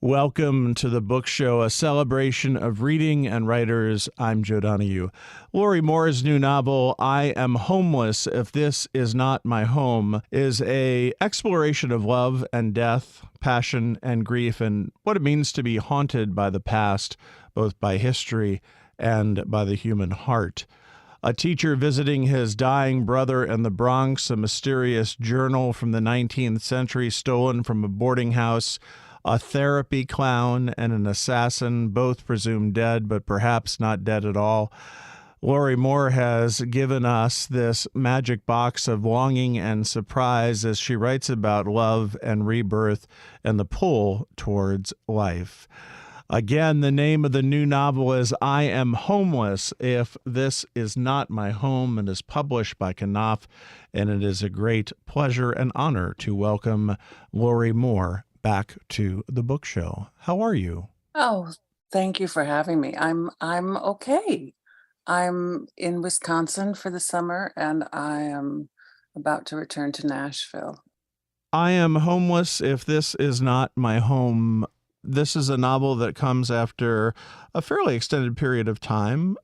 Welcome to the Book Show, a celebration of reading and writers. I'm Joe Donahue. Lorrie Moore's new novel, I Am Homeless If This Is Not My Home, is a exploration of love and death, passion and grief, and what it means to be haunted by the past, both by history and by the human heart. A teacher visiting his dying brother in the Bronx, a mysterious journal from the 19th century stolen from a boarding house, a therapy clown, and an assassin, both presumed dead, but perhaps not dead at all. Lorrie Moore has given us this magic box of longing and surprise as she writes about love and rebirth and the pull towards life. Again, the name of the new novel is I Am Homeless If This Is Not My Home, and is published by Knopf, and it is a great pleasure and honor to welcome Lorrie Moore back to the book show. How are you? Oh, thank you for having me. I'm okay. I'm in Wisconsin for the summer and I am about to return to Nashville. I Am Homeless If This Is Not My Home. This is a novel that comes after a fairly extended period of time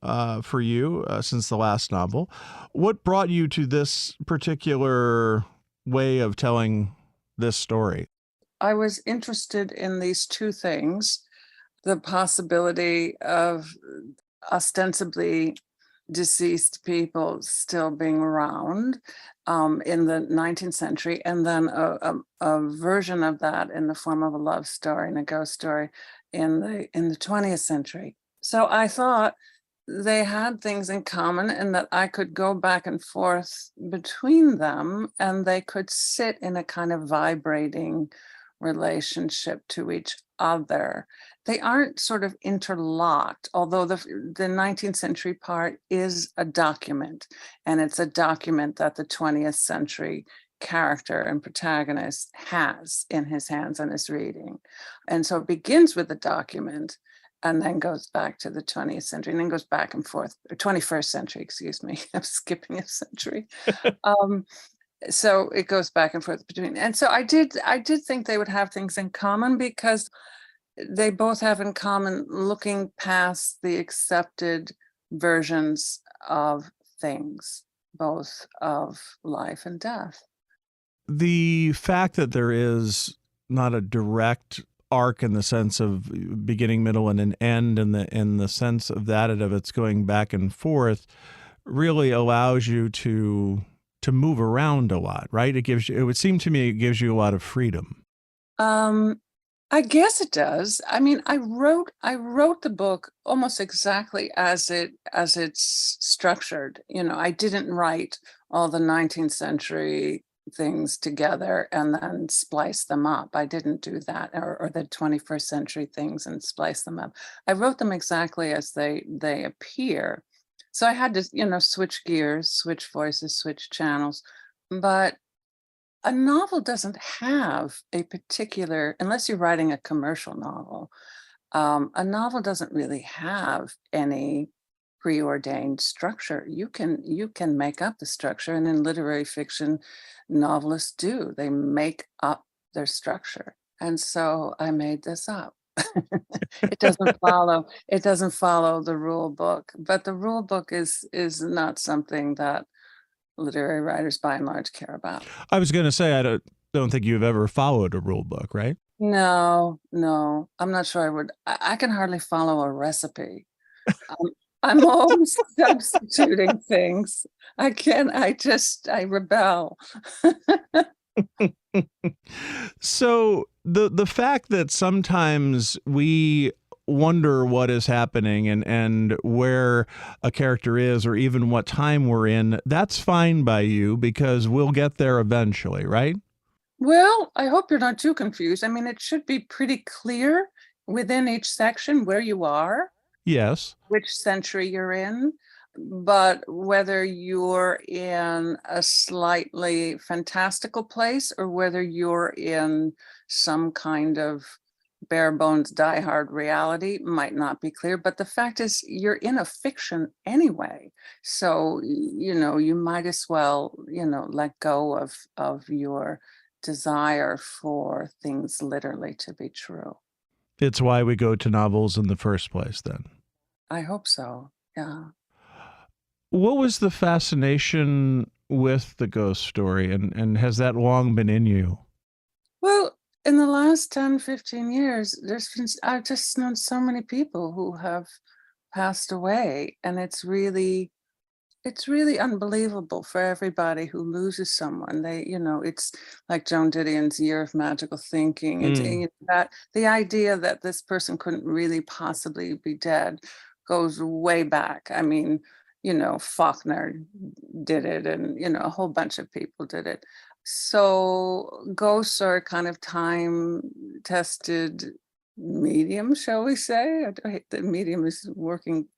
for you since the last novel. What brought you to this particular way of telling this story? I was interested in these two things, the possibility of ostensibly deceased people still being around in the 19th century, and then a version of that in the form of a love story and a ghost story in the 20th century. So I thought they had things in common and that I could go back and forth between them and they could sit in a kind of vibrating relationship to each other. They aren't sort of interlocked, although the 19th century part is a document, and it's a document that the 20th century character and protagonist has in his hands and is reading. And so it begins with the document and then goes back to the 20th century and then goes back and forth, or 21st century, excuse me, I'm skipping a century. Um, so it goes back and forth between, and so I did think they would have things in common because they both have in common looking past the accepted versions of things, both of life and death. The fact that there is not a direct arc in the sense of beginning, middle, and an end, in the sense of that of it's going back and forth, really allows you to move around a lot, right? It gives you, it would seem to me, it gives you a lot of freedom. Um, I guess it does. I mean, I wrote the book almost exactly as it's structured. You know, I didn't write all the 19th century things together and then splice them up. I didn't do that, or the 21st century things and splice them up. I wrote them exactly as they appear. So I had to, switch gears, switch voices, switch channels. But a novel doesn't have a particular, unless you're writing a commercial novel, a novel doesn't really have any preordained structure. You can make up the structure, and in literary fiction, novelists do. They make up their structure. And so I made this up. It doesn't follow the rule book, but the rule book is not something that literary writers by and large care about. I was going to say, I don't think you've ever followed a rule book, right? No, no, I'm not sure I would. I can hardly follow a recipe. Um, I'm always substituting things. I rebel. So the fact that sometimes we wonder what is happening and where a character is or even what time we're in, that's fine by you because we'll get there eventually, right? Well, I hope you're not too confused. I mean, it should be pretty clear within each section where you are, Yes. which century you're in, but whether you're in a slightly fantastical place or whether you're in some kind of bare bones diehard reality might not be clear. But the fact is, you're in a fiction anyway. So, you might as well, let go of your desire for things literally to be true. It's why we go to novels in the first place, then. I hope so. Yeah. What was the fascination with the ghost story, and has that long been in you? Well, in the last 10, 15 years, I've just known so many people who have passed away. And it's really unbelievable for everybody who loses someone. It's like Joan Didion's Year of Magical Thinking. Mm. That the idea that this person couldn't really possibly be dead goes way back. I mean, Faulkner did it, and a whole bunch of people did it. So ghosts are kind of time tested medium, shall we say? I hate that medium is working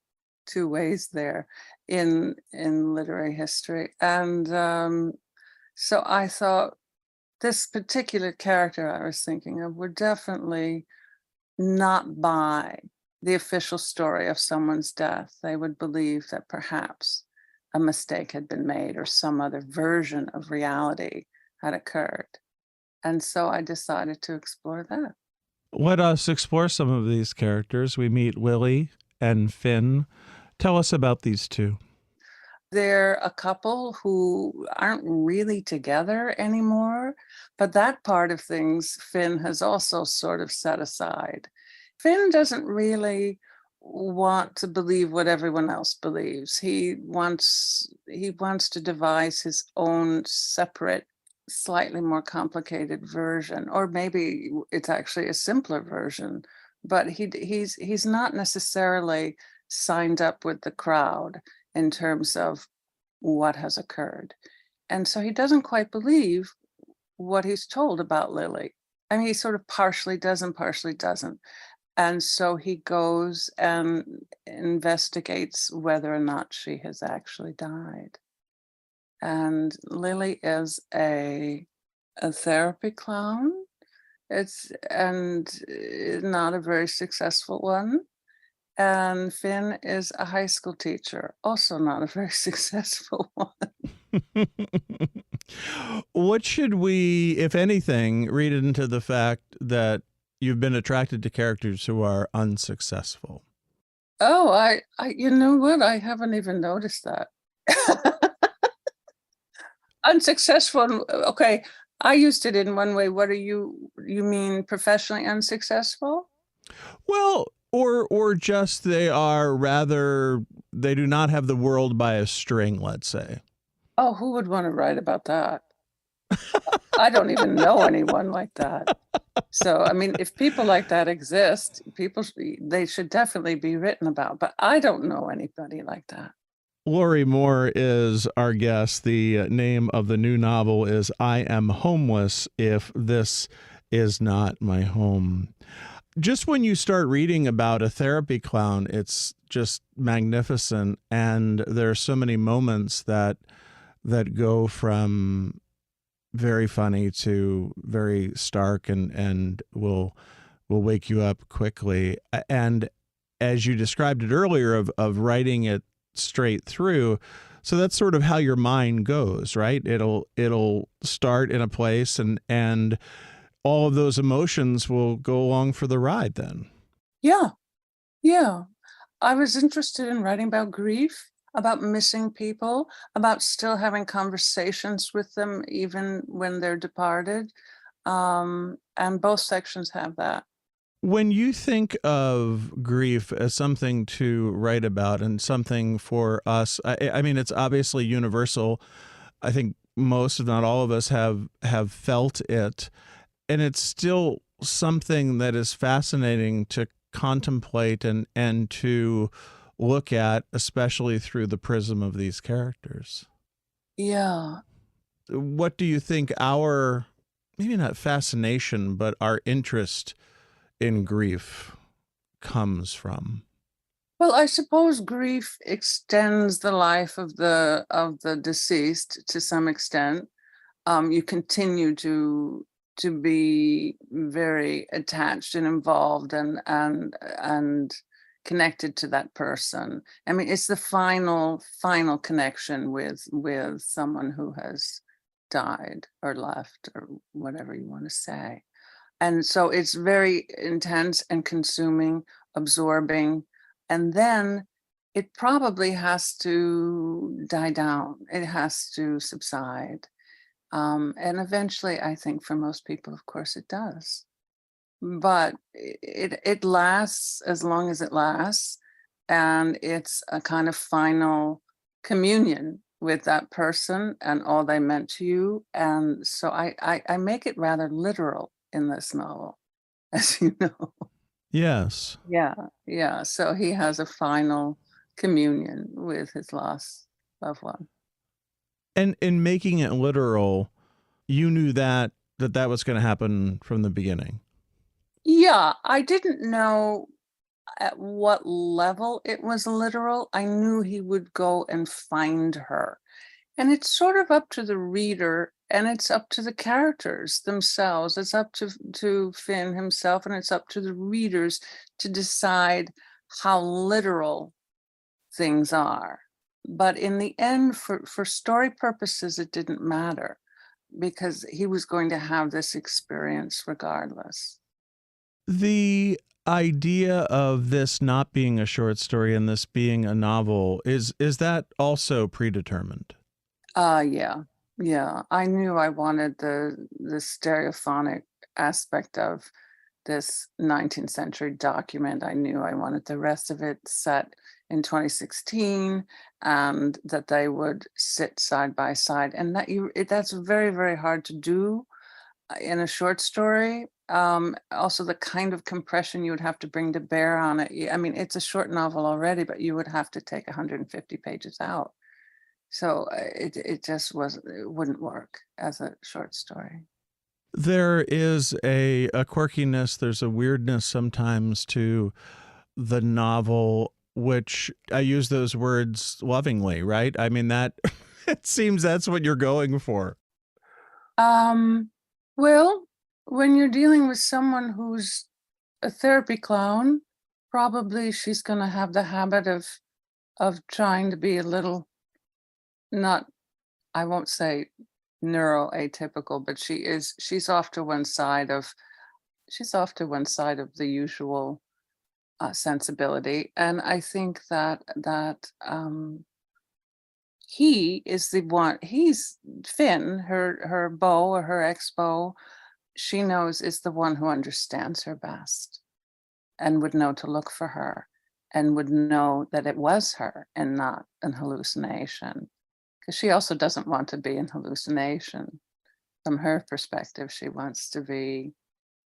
two ways there in literary history. And so I thought this particular character I was thinking of would definitely not buy the official story of someone's death. They would believe that perhaps a mistake had been made or some other version of reality had occurred. And so I decided to explore that. Let us explore some of these characters. We meet Lily and Finn. Tell us about these two. They're a couple who aren't really together anymore, but that part of things Finn has also sort of set aside. Finn doesn't really want to believe what everyone else believes. He wants to devise his own separate, slightly more complicated version, or maybe it's actually a simpler version. But he's not necessarily signed up with the crowd in terms of what has occurred. And so he doesn't quite believe what he's told about Lily. I mean, he sort of partially does and partially doesn't. And so he goes and investigates whether or not she has actually died. And Lily is a therapy clown. It's and not a very successful one. And Finn is a high school teacher, also not a very successful one. What should we, if anything, read into the fact that you've been attracted to characters who are unsuccessful? Oh, you know what? I haven't even noticed that. Unsuccessful. Okay, I used it in one way. What you mean professionally unsuccessful? Well, or just they do not have the world by a string, let's say. Oh, who would want to write about that? I don't even know anyone like that. So, I mean, if people like that exist, they should definitely be written about, but I don't know anybody like that. Lorrie Moore is our guest. The name of the new novel is I Am Homeless If This Is Not My Home. Just when you start reading about a therapy clown, it's just magnificent. And there are so many moments that go from very funny to very stark and will wake you up quickly. And as you described it earlier of writing it straight through, so that's sort of how your mind goes, right? It'll start in a place and all of those emotions will go along for the ride then. Yeah, yeah. I was interested in writing about grief, about missing people, about still having conversations with them even when they're departed. And both sections have that. When you think of grief as something to write about and something for us, I mean, it's obviously universal. I think most, if not all of us, have felt it, and it's still something that is fascinating to contemplate and to look at, especially through the prism of these characters. Yeah. What do you think our, maybe not fascination, but our interest in grief comes from? Well, I suppose grief extends the life of the deceased to some extent. You continue to be very attached and involved and connected to that person. I mean, it's the final connection with someone who has died or left or whatever you want to say. And so it's very intense and consuming, absorbing, and then it probably has to die down. It has to subside. And eventually, I think for most people, of course, it does. But it lasts as long as it lasts, and it's a kind of final communion with that person and all they meant to you. And so I make it rather literal in this novel, as you know. Yes. Yeah, yeah. So he has a final communion with his lost loved one. And in making it literal, you knew that was going to happen from the beginning. Yeah, I didn't know at what level it was literal. I knew he would go and find her. And it's sort of up to the reader, and it's up to the characters themselves. It's up to Finn himself, and it's up to the readers to decide how literal things are. But in the end, for story purposes, it didn't matter because he was going to have this experience regardless. The idea of this not being a short story and this being a novel, is that also predetermined? Yeah. Yeah. I knew I wanted the stereophonic aspect of this 19th century document. I knew I wanted the rest of it set in 2016 and that they would sit side by side. And that's very, very hard to do in a short story. Also the kind of compression you would have to bring to bear on it. I mean, it's a short novel already, but you would have to take 150 pages out. So it just it wouldn't work as a short story. There is a quirkiness, there's a weirdness sometimes to the novel, which I use those words lovingly, right? I mean, that it seems that's what you're going for. Um, well, when you're dealing with someone who's a therapy clown, probably she's going to have the habit of trying to be a little not, I won't say neuroatypical, but she's off to one side of the usual sensibility. And I think that he is the one. He's Finn, her beau or her ex beau. She knows is the one who understands her best and would know to look for her and would know that it was her and not an hallucination. Because she also doesn't want to be an hallucination. From her perspective, she wants to be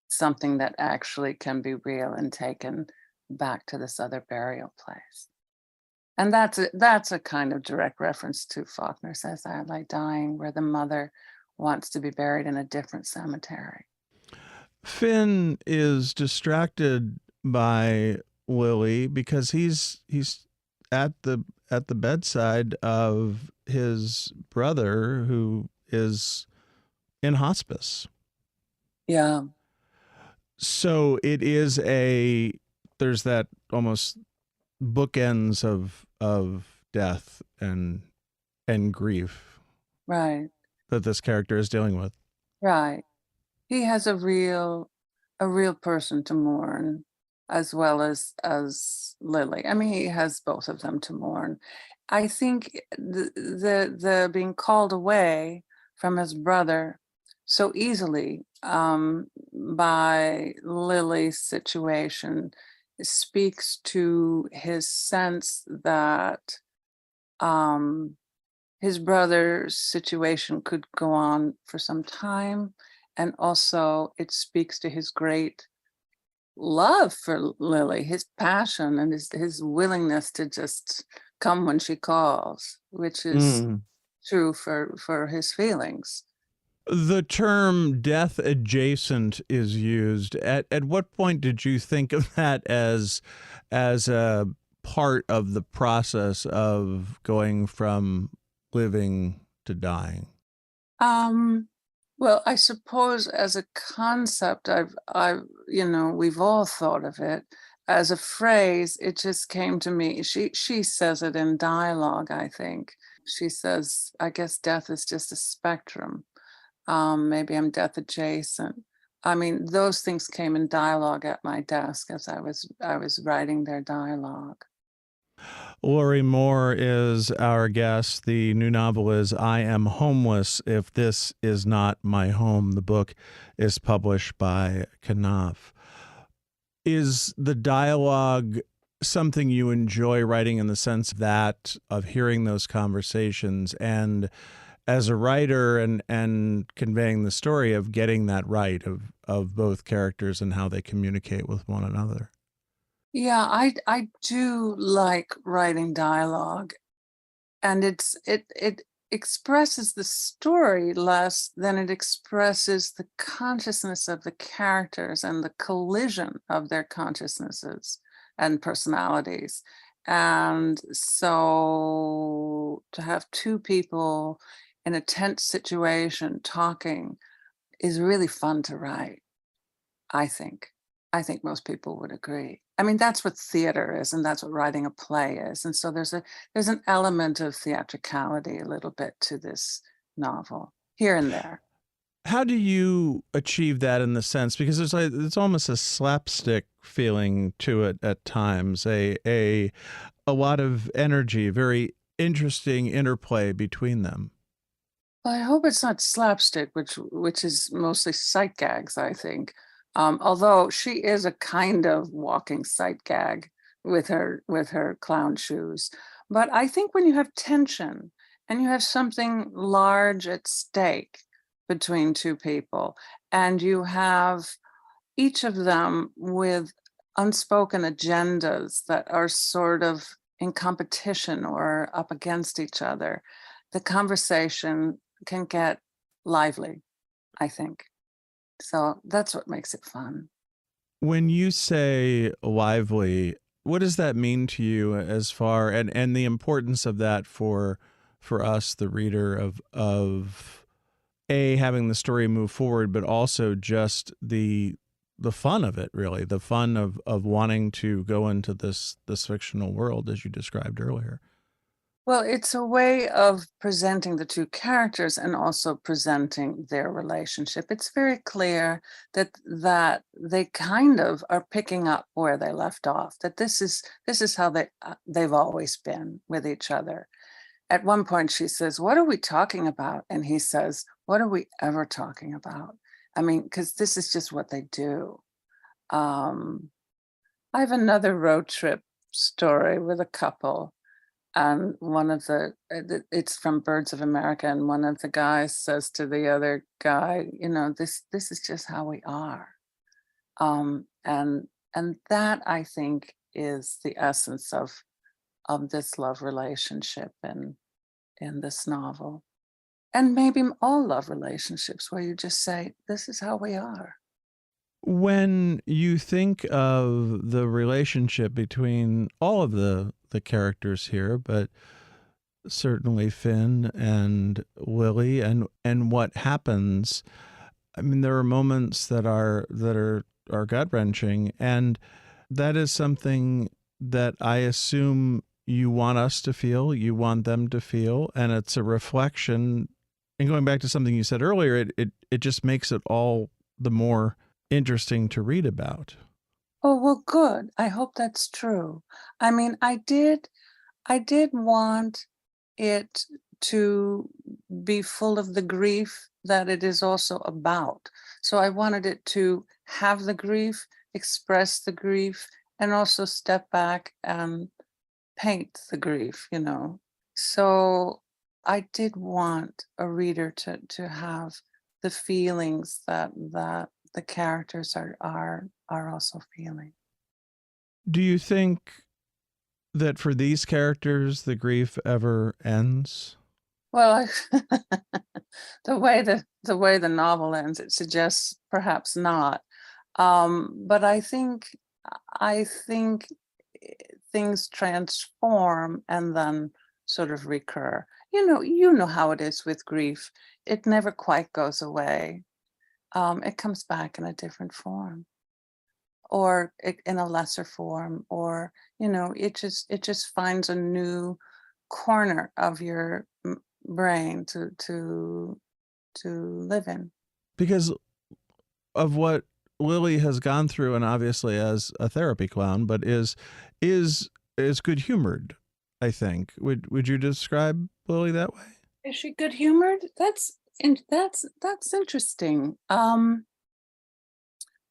something that actually can be real and taken back to this other burial place. And that's a kind of direct reference to Faulkner's As I Lie Dying, where the mother wants to be buried in a different cemetery. Finn is distracted by Lily because he's at the bedside of his brother who is in hospice. Yeah, So it is there's that almost bookends of death and grief right, that this character is dealing with. right. He has a real person to mourn as well as Lily. I mean, he has both of them to mourn. I think the being called away from his brother so easily by Lily's situation speaks to his sense that um, his brother's situation could go on for some time. And also, it speaks to his great love for Lily, his passion and his willingness to just come when she calls, which is Mm. true for his feelings. The term death adjacent is used. At what point did you think of that as a part of the process of going from living to dying? Um, well, I suppose as a concept, we've all thought of it as a phrase. It just came to me. She says it in dialogue, I think. She says, I guess death is just a spectrum. Maybe I'm death adjacent. I mean, those things came in dialogue at my desk as I was writing their dialogue. Lorrie Moore is our guest. The new novel is I Am Homeless If This Is Not My Home. The book is published by Knopf. Is the dialogue something you enjoy writing in the sense that of hearing those conversations, and as a writer and conveying the story of getting that right of both characters and how they communicate with one another? Yeah, I do like writing dialogue, and it expresses the story less than it expresses the consciousness of the characters and the collision of their consciousnesses and personalities. And so to have two people in a tense situation talking is really fun to write, I think. I think most people would agree. I mean, that's what theater is, and that's what writing a play is. And so there's an element of theatricality a little bit to this novel, here and there. How do you achieve that in the sense, because there's like it's almost a slapstick feeling to it at times, a lot of energy, very interesting interplay between them. Well, I hope it's not slapstick, which is mostly sight gags, I think. Although she is a kind of walking sight gag with her clown shoes. But I think when you have tension and you have something large at stake between two people, and you have each of them with unspoken agendas that are sort of in competition or up against each other, the conversation can get lively, I think. So that's what makes it fun. When you say lively, what does that mean to you as far and the importance of that for us, the reader, of a having the story move forward, but also just the fun of it, really, the fun of wanting to go into this fictional world as you described earlier. Well, it's a way of presenting the two characters and also presenting their relationship. It's very clear that they kind of are picking up where they left off. That this is how they've always been with each other. At one point, she says, "What are we talking about?" And he says, "What are we ever talking about?" I mean, because this is just what they do. Um, I have another road trip story with a couple, and one of it's from Birds of America, and one of the guys says to the other guy, you know, this is just how we are. And that, I think, is the essence of this love relationship in this novel. And maybe all love relationships where you just say, this is how we are. When you think of the relationship between all of the characters here, but certainly Finn and Lily, and what happens, I mean, there are moments that are gut wrenching, and that is something that I assume you want us to feel, you want them to feel, and it's a reflection. And going back to something you said earlier, it just makes it all the more interesting to read about. Oh, well, good. I hope that's true. I mean, I did want it to be full of the grief that it is also about. So I wanted it to have the grief, express the grief, and also step back and paint the grief, you know. So I did want a reader to have the feelings that the characters are also feeling. Do you think that for these characters the grief ever ends? Well, the way the novel ends, it suggests perhaps not. But I think eh, things transform and then sort of recur. You know how it is with grief. It never quite goes away. It comes back in a different form, or in a lesser form, or it just finds a new corner of your brain to live in. Because of what Lily has gone through, and obviously as a therapy clown, but is is good humored. I think. Would you describe Lily that way? Is she good humored? That's interesting.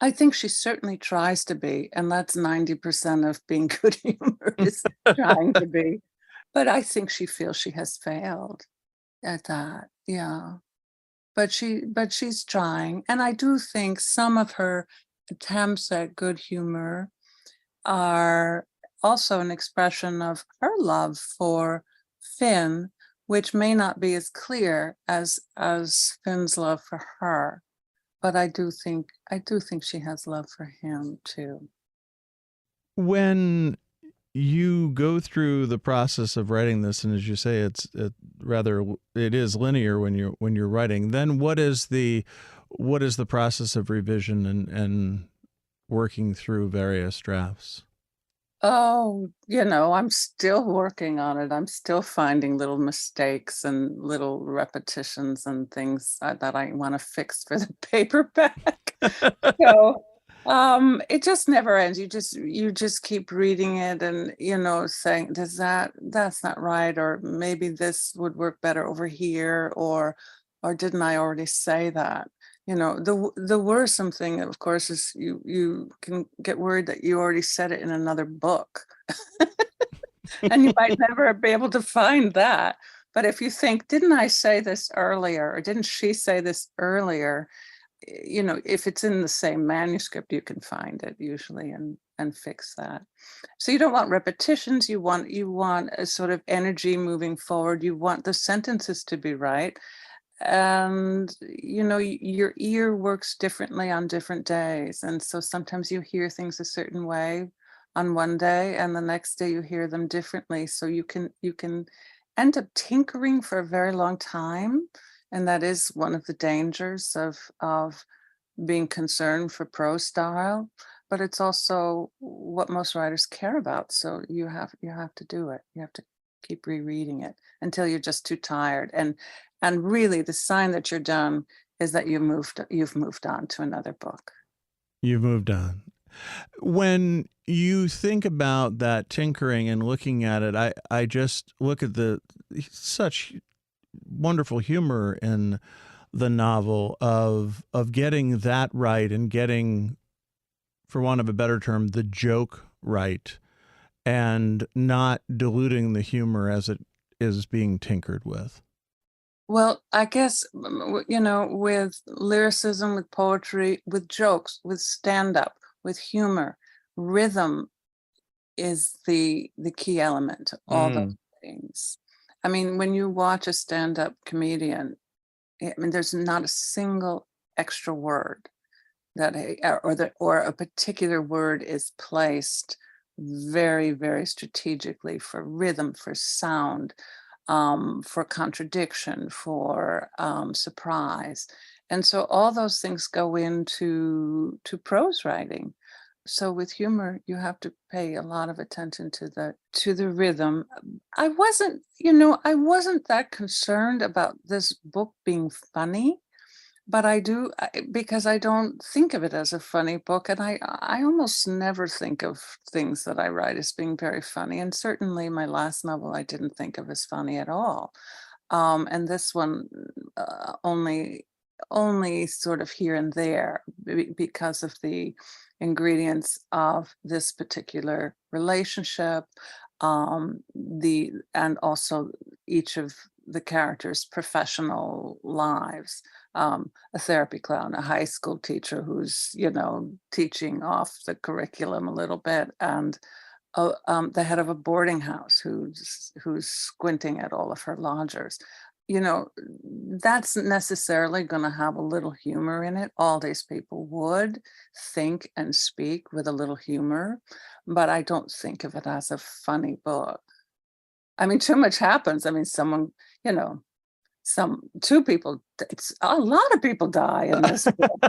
I think she certainly tries to be, and that's 90% of being good humored is trying to be. But I think she feels she has failed at that. Yeah. But she's trying. And I do think some of her attempts at good humor are also an expression of her love for Finn, which may not be as clear as Finn's love for her. But I do think she has love for him too. When you go through the process of writing this, and as you say, it is linear when you're writing. Then what is the process of revision and working through various drafts? Oh, I'm still working on it. I'm still finding little mistakes and little repetitions and things that I want to fix for the paperback. So, it just never ends. You just keep reading it and, saying, that's not right, or maybe this would work better over here, or didn't I already say that? The worrisome thing, of course, is you can get worried that you already said it in another book, and you might never be able to find that. But if you think, didn't I say this earlier, or didn't she say this earlier? If it's in the same manuscript, you can find it usually and fix that. So you don't want repetitions. You want a sort of energy moving forward. You want the sentences to be right. And your ear works differently on different days, and so sometimes you hear things a certain way on one day, and the next day you hear them differently, so you can end up tinkering for a very long time. And that is one of the dangers of being concerned for prose style, but it's also what most writers care about, so you have to do it. You have to keep rereading it until you're just too tired. And really, the sign that you're done is that you've moved on to another book. You've moved on. When you think about that tinkering and looking at it, I just look at the such wonderful humor in the novel of getting that right and getting, for want of a better term, the joke right, and not diluting the humor as it is being tinkered with. Well, I guess, with lyricism, with poetry, with jokes, with stand-up, with humor, rhythm is the key element to all those Mm. things. I mean, when you watch a stand-up comedian, I mean, there's not a single extra word or a particular word is placed very, very strategically for rhythm, for sound, for contradiction, for surprise. And so all those things go into prose writing. So with humor, you have to pay a lot of attention to the rhythm. I wasn't that concerned about this book being funny, but because I don't think of it as a funny book, and I almost never think of things that I write as being very funny. And certainly my last novel, I didn't think of as funny at all. And this one, only sort of here and there, because of the ingredients of this particular relationship, and also each of the characters' professional lives. A therapy clown, a high school teacher who's, teaching off the curriculum a little bit, and the head of a boarding house who's squinting at all of her lodgers. You know, that's necessarily going to have a little humor in it. All these people would think and speak with a little humor, but I don't think of it as a funny book. I mean, too much happens. I mean, you know, two people, it's a lot of people die in this book,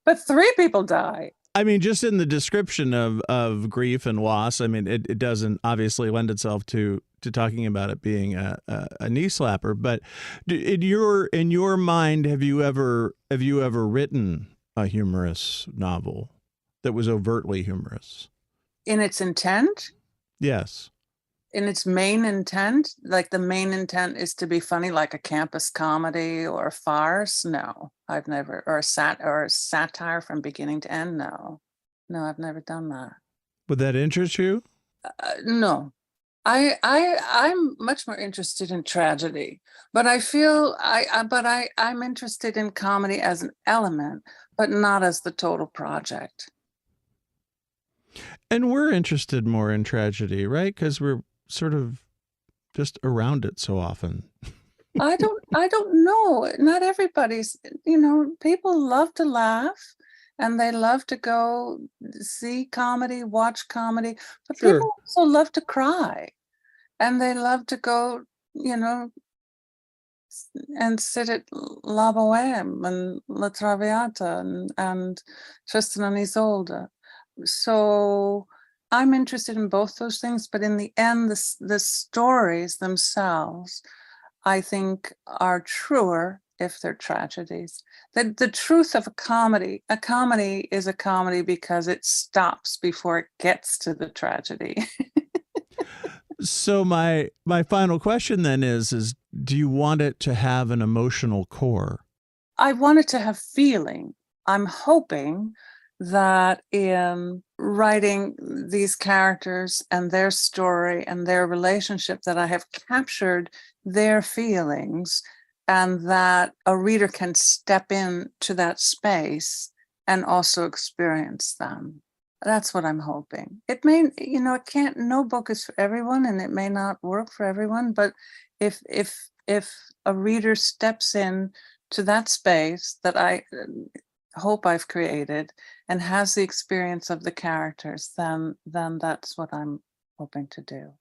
but three people die. I mean, just in the description of grief and loss, I mean, it doesn't obviously lend itself to talking about it being a knee slapper. But in your mind, have you ever written a humorous novel that was overtly humorous? In its intent? Yes. In its main intent? Like the main intent is to be funny, like a campus comedy or a farce? No, I've never, or a satire from beginning to end? No, I've never done that. Would that interest you? No. I'm much more interested in tragedy, but I'm interested in comedy as an element, but not as the total project. And we're interested more in tragedy, right? Because we're sort of just around it so often. I don't know. Not everybody's, people love to laugh and they love to go see comedy, watch comedy, but Sure. people also love to cry and they love to go, and sit at La Boheme and La Traviata and Tristan and Isolde. So I'm interested in both those things, but in the end, the stories themselves, I think, are truer if they're tragedies. The truth of a comedy is a comedy because it stops before it gets to the tragedy. So my final question then is do you want it to have an emotional core? I want it to have feeling. I'm hoping that in writing these characters and their story and their relationship, that I have captured their feelings and that a reader can step into that space and also experience them. That's what I'm hoping. It may, no book is for everyone and it may not work for everyone, but if a reader steps in to that space that I hope I've created and has the experience of the characters, then that's what I'm hoping to do.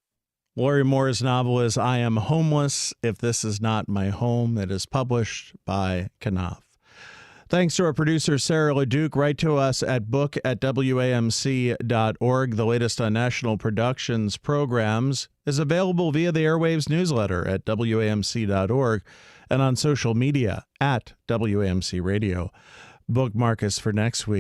Lorrie Moore's novel is I Am Homeless, If This Is Not My Home. It is published by Knopf. Thanks to our producer, Sarah LeDuc. Write to us at book@wamc.org. The latest on National Productions programs is available via the Airwaves newsletter at wamc.org and on social media at WAMC Radio. Bookmark us for next week.